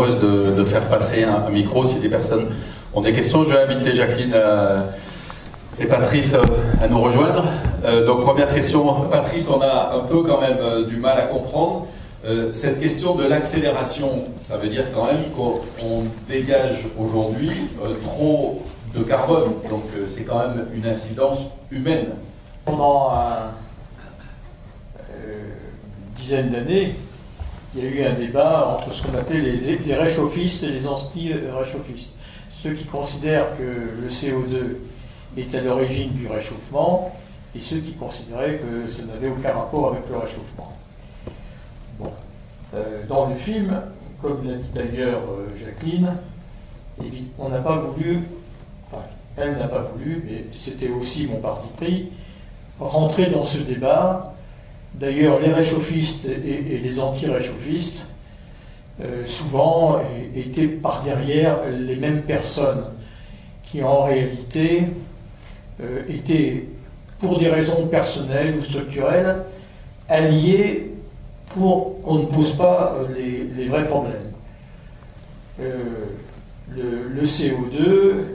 propose de faire passer un micro si des personnes ont des questions. Je vais inviter Jacqueline et Patrice à nous rejoindre. Donc première question, Patrice, on a un peu quand même du mal à comprendre. Cette question de l'accélération, ça veut dire quand même qu'on dégage aujourd'hui trop de carbone. Donc c'est quand même une incidence humaine. Pendant une dizaine d'années, il y a eu un débat entre ce qu'on appelait les réchauffistes et les anti-réchauffistes. Ceux qui considèrent que le CO2 est à l'origine du réchauffement et ceux qui considéraient que ça n'avait aucun rapport avec le réchauffement. Bon. Dans le film, comme l'a dit d'ailleurs Jacqueline, on n'a pas voulu, enfin, elle n'a pas voulu, mais c'était aussi mon parti pris, rentrer dans ce débat. D'ailleurs, les réchauffistes et les anti-réchauffistes, souvent, étaient par derrière les mêmes personnes qui, en réalité, étaient, pour des raisons personnelles ou structurelles, alliées pour qu'on ne pose pas les vrais problèmes. Le CO2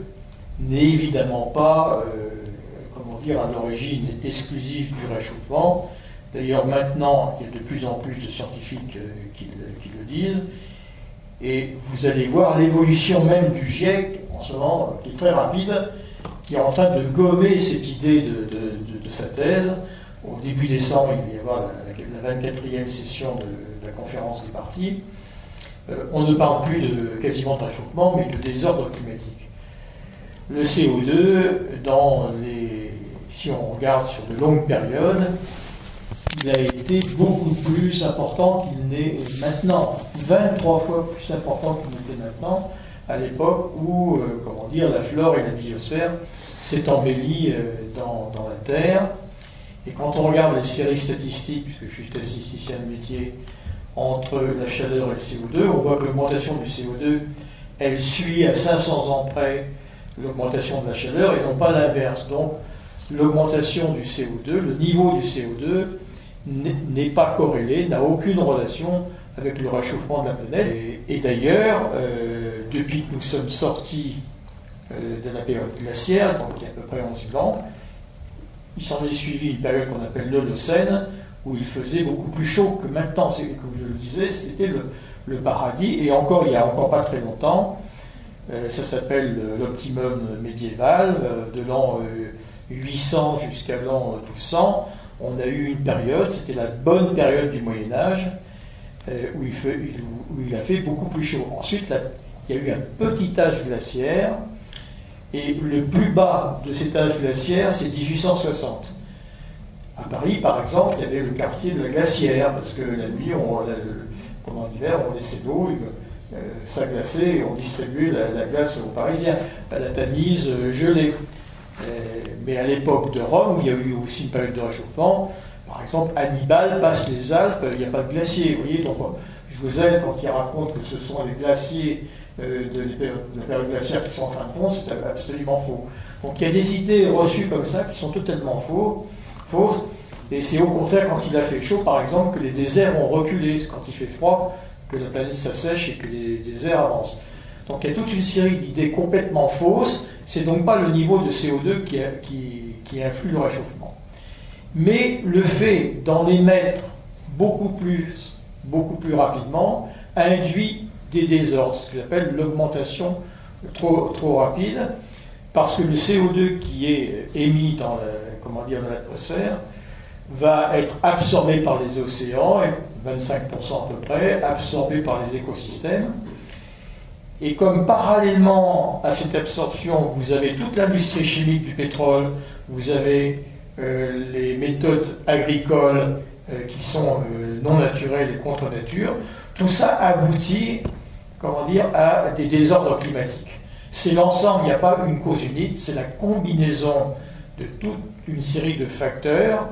n'est évidemment pas, à l'origine exclusive du réchauffement. D'ailleurs, maintenant, il y a de plus en plus de scientifiques qui le disent. Et vous allez voir l'évolution même du GIEC, en ce moment, qui est très rapide, qui est en train de gommer cette idée de sa thèse. Au début décembre, il va y avoir la 24e session de la conférence des partis. On ne parle plus quasiment de réchauffement, mais de désordre climatique. Le CO2, si on regarde sur de longues périodes, il a été beaucoup plus important qu'il n'est maintenant, 23 fois plus important qu'il n'était maintenant, à l'époque où, la flore et la biosphère s'est embellie dans la Terre. Et quand on regarde les séries statistiques, puisque je suis statisticien de métier, entre la chaleur et le CO2, on voit que l'augmentation du CO2, elle suit à 500 ans près l'augmentation de la chaleur et non pas l'inverse. Donc l'augmentation du CO2, le niveau du CO2 n'est pas corrélé, n'a aucune relation avec le réchauffement de la planète. Et d'ailleurs, depuis que nous sommes sortis de la période glaciaire, donc il y a à peu près 11 000 ans, il s'en est suivi une période qu'on appelle l'Holocène, où il faisait beaucoup plus chaud que maintenant. Comme je le disais, c'était le paradis, et il n'y a encore pas très longtemps, ça s'appelle l'optimum médiéval, de l'an 800 jusqu'à l'an 1200, on a eu une période, c'était la bonne période du Moyen-Âge, où il a fait beaucoup plus chaud. Ensuite, il y a eu un petit âge glaciaire, et le plus bas de cet âge glaciaire, c'est 1860. À Paris, par exemple, il y avait le quartier de la Glacière, parce que la nuit, pendant l'hiver, on laissait l'eau, ça glaçait, et on distribuait la glace aux Parisiens. La Tamise gelée. Mais à l'époque de Rome, il y a eu aussi une période de réchauffement. Par exemple, Hannibal passe les Alpes, il n'y a pas de glacier. Vous voyez, donc Jouzel, quand il raconte que ce sont les glaciers de la période glaciaire qui sont en train de fondre, c'est absolument faux. Donc il y a des idées reçues comme ça qui sont totalement fausses. Et c'est au contraire quand il a fait chaud, par exemple, que les déserts ont reculé. C'est quand il fait froid que la planète s'assèche et que les déserts avancent. Donc il y a toute une série d'idées complètement fausses. C'est donc pas le niveau de CO2 qui influe le réchauffement. Mais le fait d'en émettre beaucoup plus rapidement induit des désordres, ce que j'appelle l'augmentation trop rapide, parce que le CO2 qui est émis dans l'atmosphère va être absorbé par les océans, 25% à peu près, absorbé par les écosystèmes. Et comme parallèlement à cette absorption, vous avez toute l'industrie chimique du pétrole, vous avez les méthodes agricoles qui sont non naturelles et contre nature, tout ça aboutit, à des désordres climatiques. C'est l'ensemble, il n'y a pas une cause unique, c'est la combinaison de toute une série de facteurs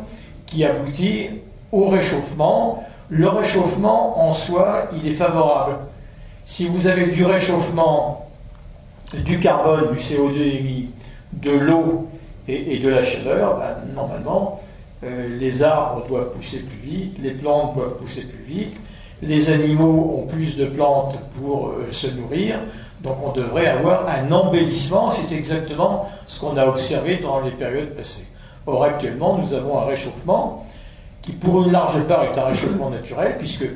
qui aboutit au réchauffement. Le réchauffement en soi, il est favorable. Si vous avez du réchauffement, du carbone, du CO2 émis, de l'eau et de la chaleur, normalement, les arbres doivent pousser plus vite, les plantes doivent pousser plus vite, les animaux ont plus de plantes pour se nourrir, donc on devrait avoir un embellissement, c'est exactement ce qu'on a observé dans les périodes passées. Or actuellement, nous avons un réchauffement qui pour une large part est un réchauffement naturel, puisque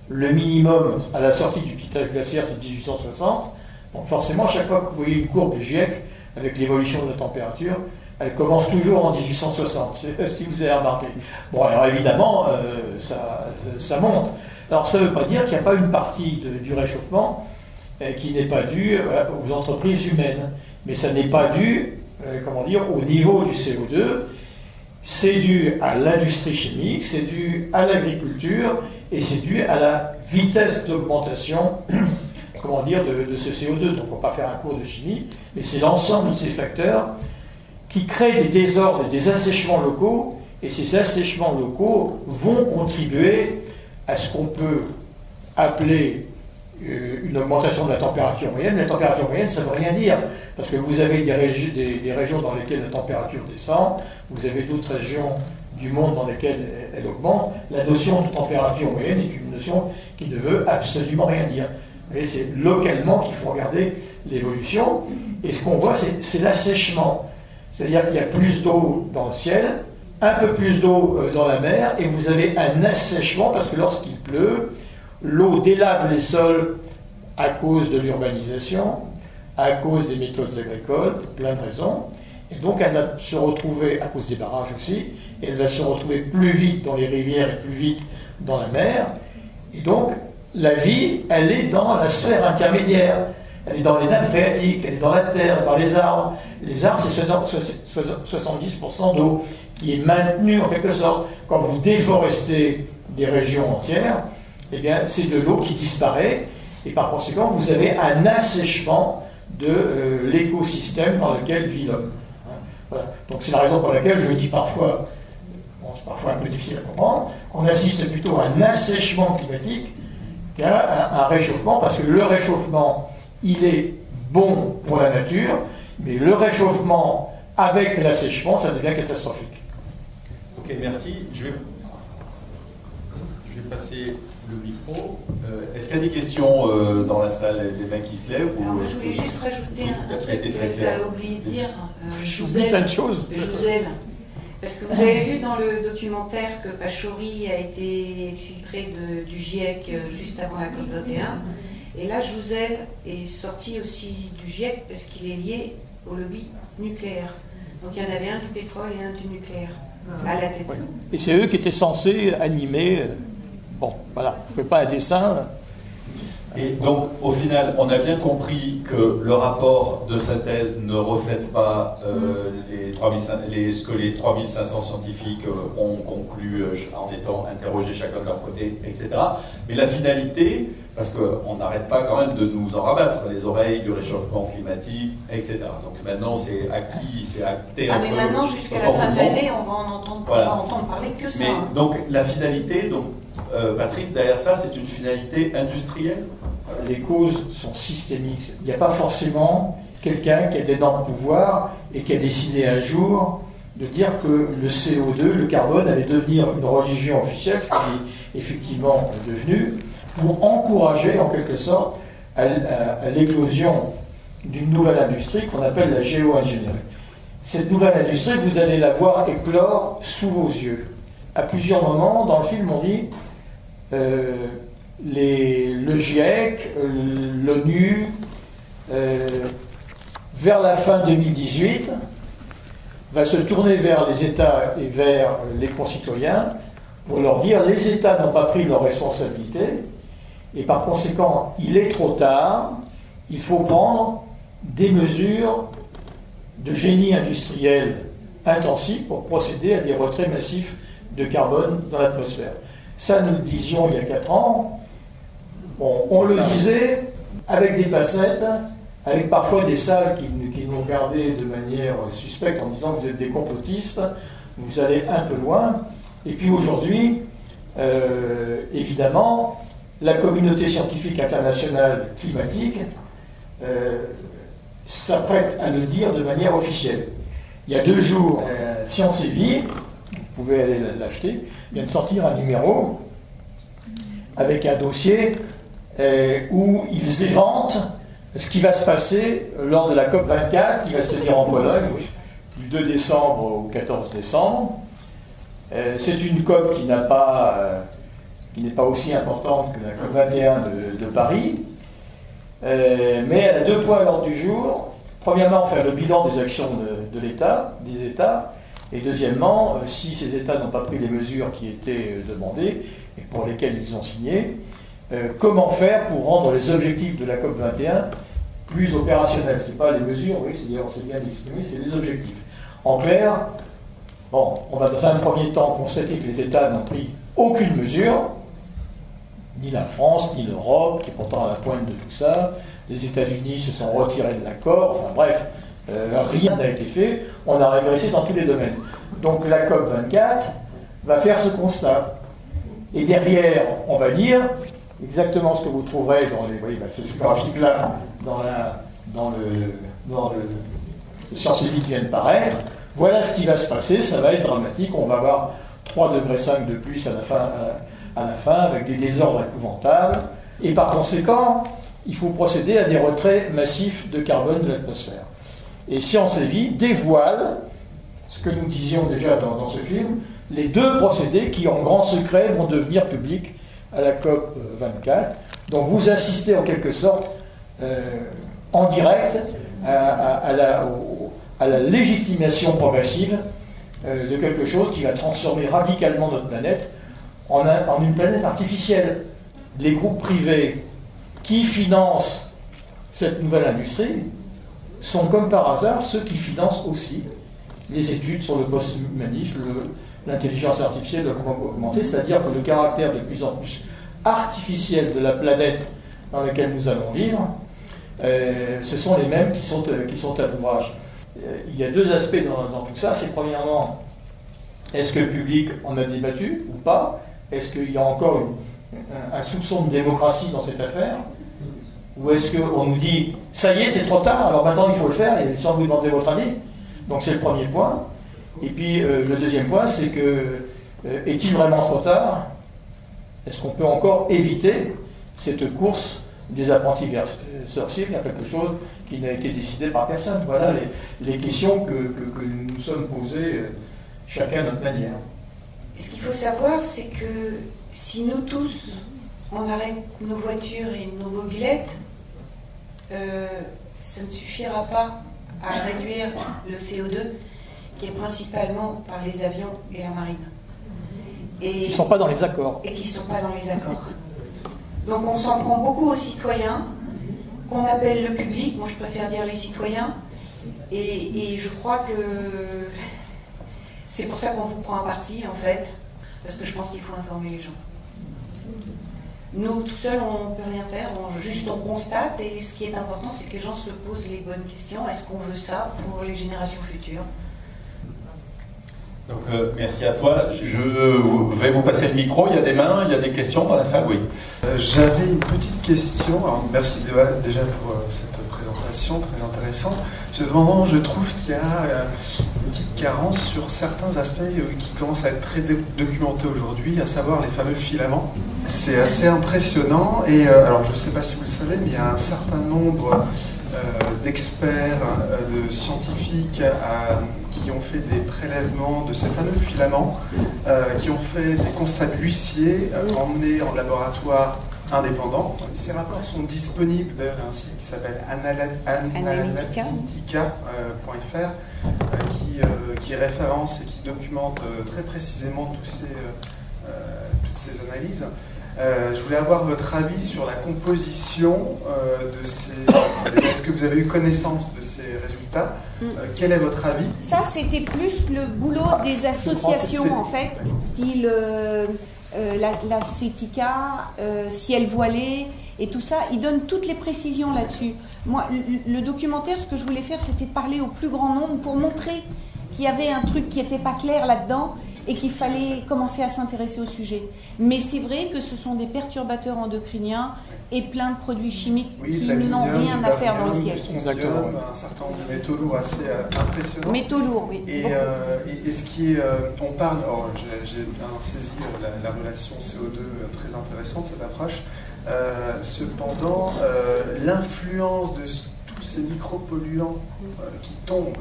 le minimum à la sortie du petit âge glaciaire c'est 1860, donc forcément chaque fois que vous voyez une courbe du GIEC avec l'évolution de la température, elle commence toujours en 1860, si vous avez remarqué. Bon, alors évidemment, ça monte. Alors ça ne veut pas dire qu'il n'y a pas une partie du réchauffement qui n'est pas due aux entreprises humaines, mais ça n'est pas dû, au niveau du CO2, c'est dû à l'industrie chimique, c'est dû à l'agriculture, et c'est dû à la vitesse d'augmentation de ce CO2. Donc on ne va pas faire un cours de chimie, mais c'est l'ensemble de ces facteurs qui créent des désordres et des assèchements locaux, et ces assèchements locaux vont contribuer à ce qu'on peut appeler une augmentation de la température moyenne. La température moyenne, ça ne veut rien dire, parce que vous avez des régions dans lesquelles la température descend, vous avez d'autres régions du monde dans lesquelles elle augmente. La notion de température moyenne est une notion qui ne veut absolument rien dire. Et c'est localement qu'il faut regarder l'évolution, et ce qu'on voit, c'est l'assèchement. C'est-à-dire qu'il y a plus d'eau dans le ciel, un peu plus d'eau dans la mer, et vous avez un assèchement, parce que lorsqu'il pleut, l'eau délave les sols à cause de l'urbanisation, à cause des méthodes agricoles, pour plein de raisons, et donc elle va se retrouver, à cause des barrages aussi, et elle va se retrouver plus vite dans les rivières et plus vite dans la mer, et donc la vie, elle est dans la sphère intermédiaire. Elle est dans les nappes phréatiques, elle est dans la terre, dans les arbres. Les arbres, c'est 70% d'eau qui est maintenue en quelque sorte. Quand vous déforestez des régions entières, eh bien, c'est de l'eau qui disparaît, et par conséquent, vous avez un assèchement de l'écosystème dans lequel vit l'homme. Voilà. Donc c'est la raison pour laquelle je dis parfois, c'est parfois un peu difficile à comprendre, qu'on assiste plutôt à un assèchement climatique qu'à un réchauffement, parce que le réchauffement, il est bon pour la nature, mais le réchauffement avec l'assèchement, ça devient catastrophique. Ok, merci. Je vais passer le micro. Est-ce qu'il y a des questions dans la salle, des mecs qui se lèvent Alors, je voulais juste rajouter un truc que tu as oublié de dire. J'oublie plein de choses. Jouzel. Parce que vous avez vu dans le documentaire que Pachauri a été exfiltré du GIEC juste avant la COP21. Et là, Jouzel est sorti aussi du GIEC parce qu'il est lié au lobby nucléaire. Donc il y en avait un du pétrole et un du nucléaire à la tête. Oui. Et c'est eux qui étaient censés animer. Bon, voilà, je ne fais pas un dessin. Et donc, au final, on a bien compris que le rapport de synthèse ne reflète pas ce que les 3500 scientifiques ont conclu en étant interrogés chacun de leur côté, etc. Mais la finalité, parce qu'on n'arrête pas quand même de nous en rabattre les oreilles du réchauffement climatique, etc. Donc maintenant, c'est acquis, c'est acté. Mais maintenant, jusqu'à la fin de l'année, on va en entendre parler que ça. Mais donc, la finalité, Patrice, derrière ça, c'est une finalité industrielle. Les causes sont systémiques. Il n'y a pas forcément quelqu'un qui a d'énormes pouvoirs et qui a décidé un jour de dire que le CO2, le carbone, allait devenir une religion officielle, ce qui est effectivement devenu, pour encourager en quelque sorte à l'éclosion d'une nouvelle industrie qu'on appelle la géo-ingénierie. Cette nouvelle industrie, vous allez la voir éclore sous vos yeux. À plusieurs moments, dans le film, on dit le GIEC, l'ONU, vers la fin 2018, va se tourner vers les États et vers les concitoyens pour leur dire les États n'ont pas pris leurs responsabilités et par conséquent, il est trop tard, il faut prendre des mesures de génie industriel intensif pour procéder à des retraits massifs de carbone dans l'atmosphère. Ça, nous le disions il y a 4 ans. Bon, on le disait avec des passettes, avec parfois des salles qui nous regardaient de manière suspecte en disant que vous êtes des complotistes, vous allez un peu loin. Et puis aujourd'hui, évidemment, la communauté scientifique internationale climatique s'apprête à le dire de manière officielle. Il y a 2 jours, Science et Vie, vous pouvez aller l'acheter, vient de sortir un numéro avec un dossier où ils éventent ce qui va se passer lors de la COP24 qui va se tenir en Pologne du 2 décembre au 14 décembre. C'est une COP qui n'est pas aussi importante que la COP21 de Paris, mais elle a 2 points à l'ordre du jour. Premièrement, faire le bilan des actions des États, et deuxièmement, si ces États n'ont pas pris les mesures qui étaient demandées et pour lesquelles ils ont signé, comment faire pour rendre les objectifs de la COP21 plus opérationnels. Ce n'est pas les mesures, oui, c'est bien exprimé, c'est les objectifs. En clair, bon, on va dans un premier temps constater que les États n'ont pris aucune mesure, ni la France, ni l'Europe, qui est pourtant à la pointe de tout ça. Les États-Unis se sont retirés de l'accord, enfin bref, rien n'a été fait, on a régressé dans tous les domaines. Donc la COP24 va faire ce constat. Et derrière, on va dire exactement ce que vous trouverez dans ce graphique-là, dans le Sciences et Vie qui vient de paraître. Voilà ce qui va se passer, ça va être dramatique, on va avoir 3,5 degrés de plus à la fin, avec des désordres épouvantables. Et par conséquent, il faut procéder à des retraits massifs de carbone de l'atmosphère. Et Sciences et Vie dévoile, ce que nous disions déjà dans ce film, les 2 procédés qui, en grand secret, vont devenir publics à la COP 24. Donc vous assistez en quelque sorte, en direct, à la légitimation progressive de quelque chose qui va transformer radicalement notre planète en une planète artificielle. Les groupes privés qui financent cette nouvelle industrie sont comme par hasard ceux qui financent aussi les études sur le post-humanisme, l'intelligence artificielle augmentée, c'est-à-dire que le caractère de plus en plus artificiel de la planète dans laquelle nous allons vivre, ce sont les mêmes qui sont à l'ouvrage. Il y a 2 aspects dans tout ça. C'est premièrement, est-ce que le public en a débattu ou pas? Est-ce qu'il y a encore un soupçon de démocratie dans cette affaire? Ou est-ce qu'on nous dit, ça y est, c'est trop tard, alors maintenant il faut le faire, et sans vous demander votre avis? Donc c'est le premier point. Et puis le deuxième point, c'est que, est-il vraiment trop tard? Est-ce qu'on peut encore éviter cette course des apprentis sorciers vers quelque chose qui n'a été décidé par personne? Voilà les questions que nous nous sommes posées chacun à notre manière. Et ce qu'il faut savoir, c'est que si nous tous, on arrête nos voitures et nos mobylettes, ça ne suffira pas à réduire le CO2 qui est principalement par les avions et la marine. Et qui ne sont pas dans les accords. Et qui ne sont pas dans les accords. Donc on s'en prend beaucoup aux citoyens, qu'on appelle le public, moi je préfère dire les citoyens, et je crois que c'est pour ça qu'on vous prend un parti en fait, parce que je pense qu'il faut informer les gens. Nous, tout seuls, on ne peut rien faire, on constate, et ce qui est important, c'est que les gens se posent les bonnes questions. Est-ce qu'on veut ça pour les générations futures? Donc, merci à toi. Je vais vous passer le micro. Il y a des mains, il y a des questions dans la salle, oui. J'avais une petite question. Alors, merci déjà pour cette présentation très intéressante. Cependant, je trouve qu'il y a une petite carence sur certains aspects qui commencent à être très documentés aujourd'hui, à savoir les fameux filaments. C'est assez impressionnant. Et alors, je ne sais pas si vous le savez, mais il y a un certain nombre d'experts, de scientifiques qui ont fait des prélèvements de ces fameux filaments, qui ont fait des constats de l'huissier emmenés en laboratoire indépendant. Ces rapports sont disponibles d'ailleurs un site qui s'appelle analytica.fr qui référence et qui documente très précisément toutes ces analyses. Je voulais avoir votre avis sur la composition de ces... Est-ce que vous avez eu connaissance de ces résultats? Quel est votre avis? Ça, c'était plus le boulot des associations, en fait, style la CETICA, Ciel voilé, et tout ça. Ils donnent toutes les précisions là-dessus. Moi, le documentaire, ce que je voulais faire, c'était parler au plus grand nombre pour montrer qu'il y avait un truc qui n'était pas clair là-dedans. et qu'il fallait commencer à s'intéresser au sujet. Mais c'est vrai que ce sont des perturbateurs endocriniens et plein de produits chimiques qui n'ont rien à faire dans le ciel. Exactement. Un certain nombre de métaux lourds assez impressionnants. Métaux lourds, oui. Et ce qui est, on parle, j'ai bien saisi la relation CO2 très intéressante, cette approche. Cependant, l'influence de tous ces micropolluants qui tombent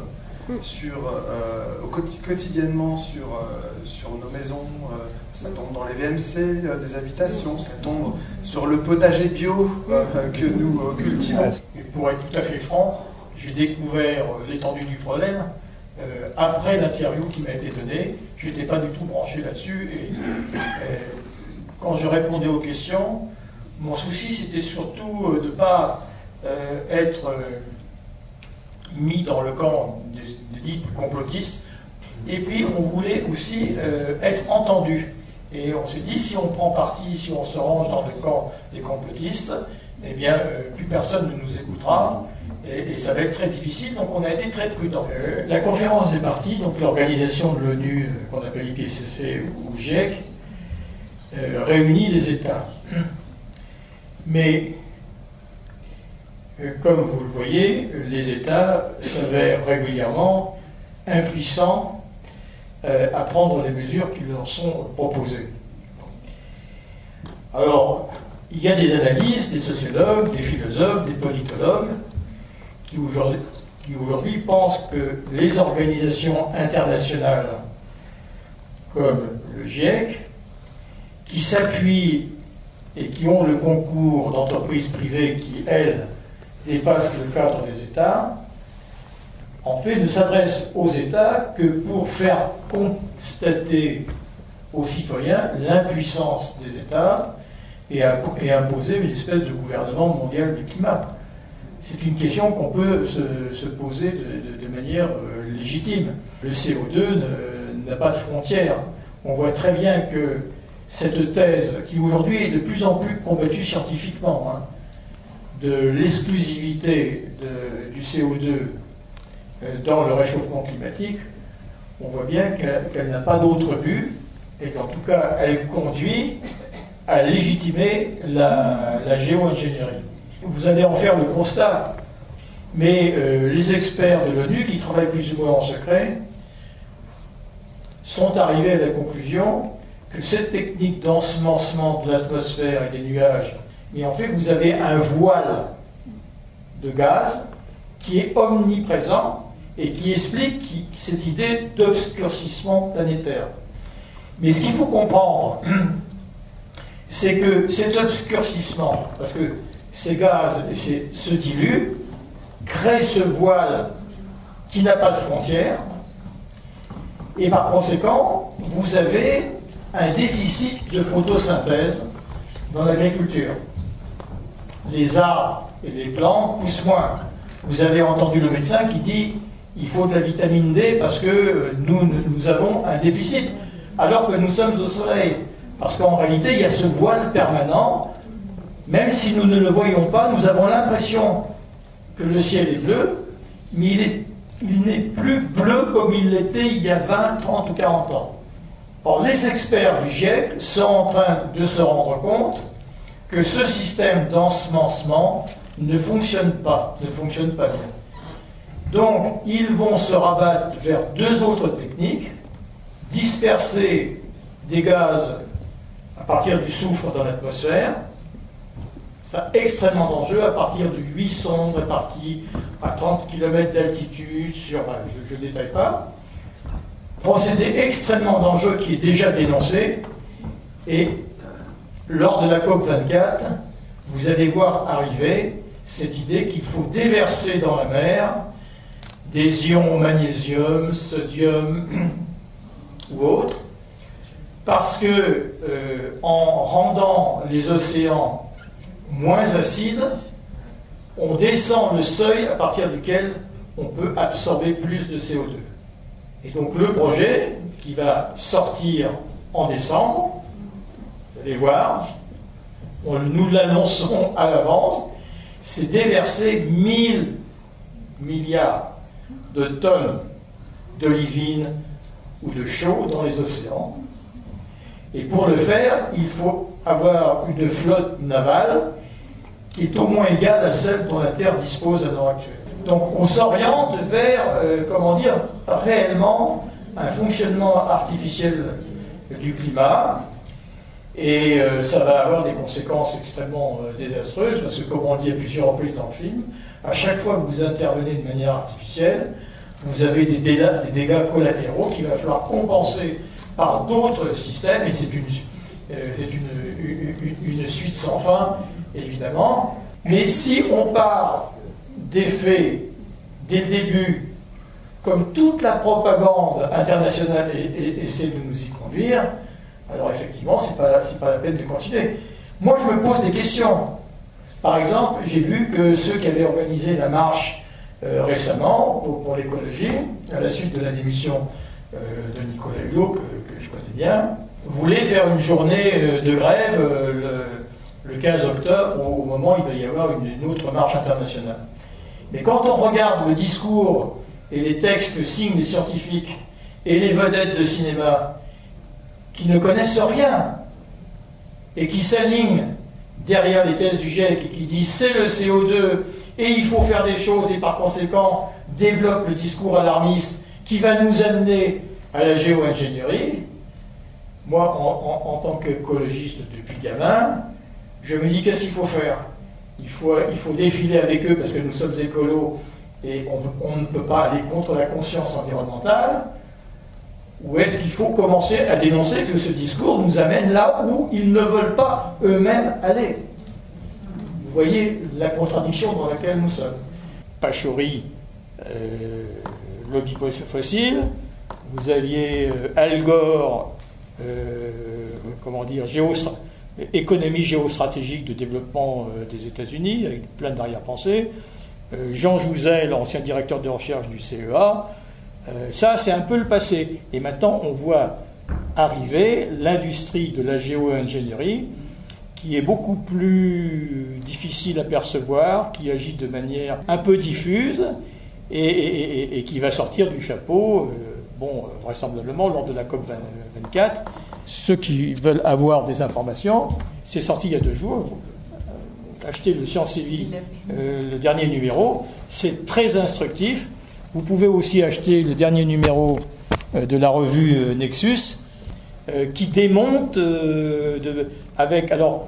quotidiennement sur nos maisons, ça tombe dans les VMC des habitations, ça tombe sur le potager bio que nous cultivons. Et pour être tout à fait franc, j'ai découvert l'étendue du problème après l'interview qui m'a été donnée. Je n'étais pas du tout branché là-dessus et quand je répondais aux questions, mon souci c'était surtout de ne pas être mis dans le camp des dits complotistes, et puis on voulait aussi être entendu. Et on s'est dit, si on prend parti, si on se range dans le camp des complotistes, eh bien, plus personne ne nous écoutera, et ça va être très difficile, donc on a été très prudent. La conférence des parties, donc l'organisation de l'ONU, qu'on appelle IPCC ou GIEC, réunit les États. Mais comme vous le voyez, les États s'avèrent régulièrement impuissants à prendre les mesures qui leur sont proposées. Alors, il y a des analystes, des sociologues, des philosophes, des politologues qui aujourd'hui pensent que les organisations internationales comme le GIEC, qui s'appuient et qui ont le concours d'entreprises privées qui, elles, dépassent le cadre des États, en fait, ne s'adressent aux États que pour faire constater aux citoyens l'impuissance des États et imposer une espèce de gouvernement mondial du climat. C'est une question qu'on peut se poser de manière légitime. Le CO2 n'a pas de frontières. On voit très bien que cette thèse, qui aujourd'hui est de plus en plus combattue scientifiquement, de l'exclusivité du CO2 dans le réchauffement climatique, on voit bien qu'elle n'a pas d'autre but, et qu'en tout cas, elle conduit à légitimer la géo-ingénierie. Vous allez en faire le constat, mais les experts de l'ONU, qui travaillent plus ou moins en secret, sont arrivés à la conclusion que cette technique d'ensemencement de l'atmosphère et des nuages, mais en fait, vous avez un voile de gaz qui est omniprésent et qui explique cette idée d'obscurcissement planétaire. Mais ce qu'il faut comprendre, c'est que cet obscurcissement, parce que ces gaz se diluent, crée ce voile qui n'a pas de frontières, et par conséquent, vous avez un déficit de photosynthèse dans l'agriculture. Les arbres et les plantes poussent moins. Vous avez entendu le médecin qui dit il faut de la vitamine D parce que nous avons un déficit, alors que nous sommes au soleil. Parce qu'en réalité, il y a ce voile permanent. Même si nous ne le voyons pas, nous avons l'impression que le ciel est bleu, mais il n'est plus bleu comme il l'était il y a 20, 30 ou 40 ans. Or, les experts du GIEC sont en train de se rendre compte que ce système d'ensemencement ne fonctionne pas bien. Donc, ils vont se rabattre vers deux autres techniques, disperser des gaz à partir du soufre dans l'atmosphère. C'est extrêmement dangereux, à partir de 8 sondes réparties à 30 km d'altitude, je ne détaille pas. Procédé extrêmement dangereux qui est déjà dénoncé, et lors de la COP24, vous allez voir arriver cette idée qu'il faut déverser dans la mer des ions magnésium, sodium ou autres, parce que en rendant les océans moins acides, on descend le seuil à partir duquel on peut absorber plus de CO2. Et donc le projet qui va sortir en décembre, vous allez voir, nous l'annoncerons à l'avance, c'est déverser 1000 milliards de tonnes d'olivine ou de chaud dans les océans. Et pour le faire, il faut avoir une flotte navale qui est au moins égale à celle dont la Terre dispose à l'heure actuelle. Donc on s'oriente vers, réellement un fonctionnement artificiel du climat, et ça va avoir des conséquences extrêmement désastreuses, parce que comme on le dit à plusieurs reprises dans le film, à chaque fois que vous intervenez de manière artificielle, vous avez des dégâts collatéraux qu'il va falloir compenser par d'autres systèmes, et c'est une suite sans fin, évidemment. Mais si on part des faits dès le début, comme toute la propagande internationale essaie de nous y conduire, alors effectivement, c'est pas la peine de continuer. Moi, je me pose des questions. Par exemple, j'ai vu que ceux qui avaient organisé la marche récemment pour l'écologie, à la suite de la démission de Nicolas Hulot, que je connais bien, voulaient faire une journée de grève le 15 octobre, au moment où il va y avoir une autre marche internationale. Mais quand on regarde le discours et les textes que signent les scientifiques et les vedettes de cinéma qui ne connaissent rien et qui s'alignent derrière les thèses du GIEC et qui disent c'est le CO2 et il faut faire des choses et par conséquent développent le discours alarmiste qui va nous amener à la géo-ingénierie, moi en tant qu'écologiste depuis gamin, je me dis qu'est-ce qu'il faut faire ? Il faut défiler avec eux parce que nous sommes écolos et on ne peut pas aller contre la conscience environnementale. Ou est-ce qu'il faut commencer à dénoncer que ce discours nous amène là où ils ne veulent pas eux-mêmes aller? Vous voyez la contradiction dans laquelle nous sommes. Pachauri, lobby fossile, vous aviez Al Gore, économie géostratégique de développement des États-Unis, avec plein d'arrière-pensées, Jean Jouzel, ancien directeur de recherche du CEA. Ça, c'est un peu le passé. Et maintenant, on voit arriver l'industrie de la géo-ingénierie, qui est beaucoup plus difficile à percevoir, qui agit de manière un peu diffuse, et qui va sortir du chapeau, vraisemblablement lors de la COP 24. Ceux qui veulent avoir des informations, c'est sorti il y a 2 jours. Achetez le Sciences et Vie, le dernier numéro, c'est très instructif. Vous pouvez aussi acheter le dernier numéro de la revue Nexus, qui démonte,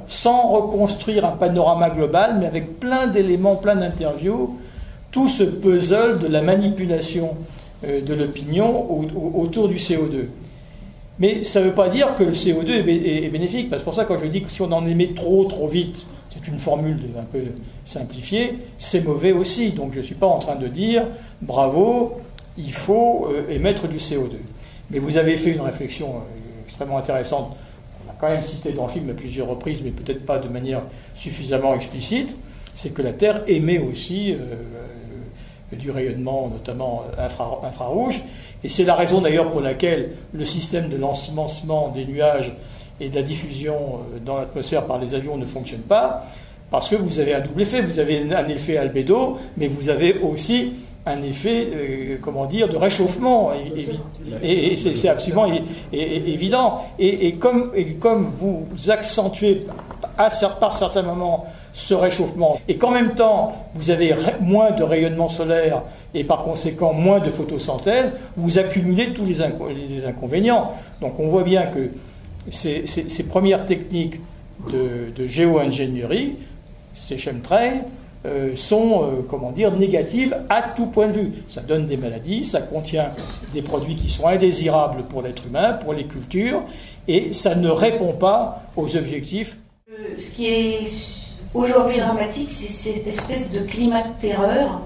sans reconstruire un panorama global, mais avec plein d'éléments, plein d'interviews, tout ce puzzle de la manipulation de l'opinion autour du CO2. Mais ça ne veut pas dire que le CO2 est bénéfique, parce que pour ça, quand je dis que si on en émet trop vite, c'est une formule un peu simplifiée, c'est mauvais aussi. Donc je ne suis pas en train de dire bravo, il faut émettre du CO2. Mais vous avez fait une réflexion extrêmement intéressante, on a quand même cité dans le film à plusieurs reprises, mais peut-être pas de manière suffisamment explicite, c'est que la Terre émet aussi du rayonnement, notamment infrarouge. Et c'est la raison d'ailleurs pour laquelle le système de l'ensemencement des nuages et de la diffusion dans l'atmosphère par les avions ne fonctionne pas, parce que vous avez un double effet. Vous avez un effet albédo, mais vous avez aussi un effet, de réchauffement. Et c'est absolument évident. Et comme vous accentuez par certains moments ce réchauffement, et qu'en même temps, vous avez moins de rayonnement solaire et par conséquent moins de photosynthèse, vous accumulez tous les inconvénients. Donc on voit bien que ces premières techniques de géo-ingénierie, ces chemtrails, sont négatives à tout point de vue. Ça donne des maladies, ça contient des produits qui sont indésirables pour l'être humain, pour les cultures, et ça ne répond pas aux objectifs. Ce qui est aujourd'hui dramatique, c'est cette espèce de climat de terreur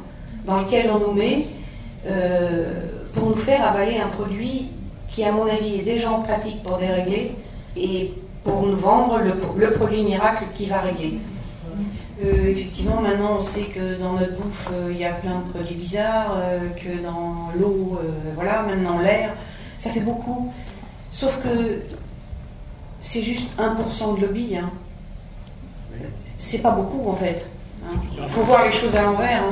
dans lequel on nous met pour nous faire avaler un produit qui, à mon avis, est déjà en pratique pour dérégler et pour nous vendre le produit miracle qui va régler. Effectivement, maintenant, on sait que dans notre bouffe, il y a plein de produits bizarres, que dans l'eau, maintenant l'air, ça fait beaucoup. Sauf que c'est juste 1% de lobby. Hein. C'est pas beaucoup, en fait. Il faut voir les choses à l'envers.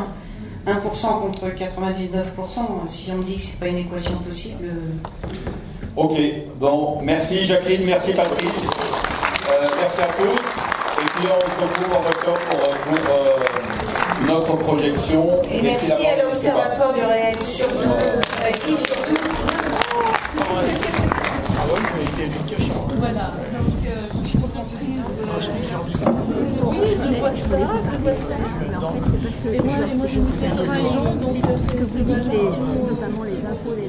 1% contre 99%. Si on me dit que c'est pas une équation possible... Ok, bon, merci Jacqueline, merci Patrice, merci à tous. Et puis on se retrouve en octobre pour une autre projection. Et merci à l'Observatoire du réel, surtout. Voilà, donc je pense oui, je vois ça. Et moi je me tiens sur un jour, donc ce que vous dites, notamment les infos, les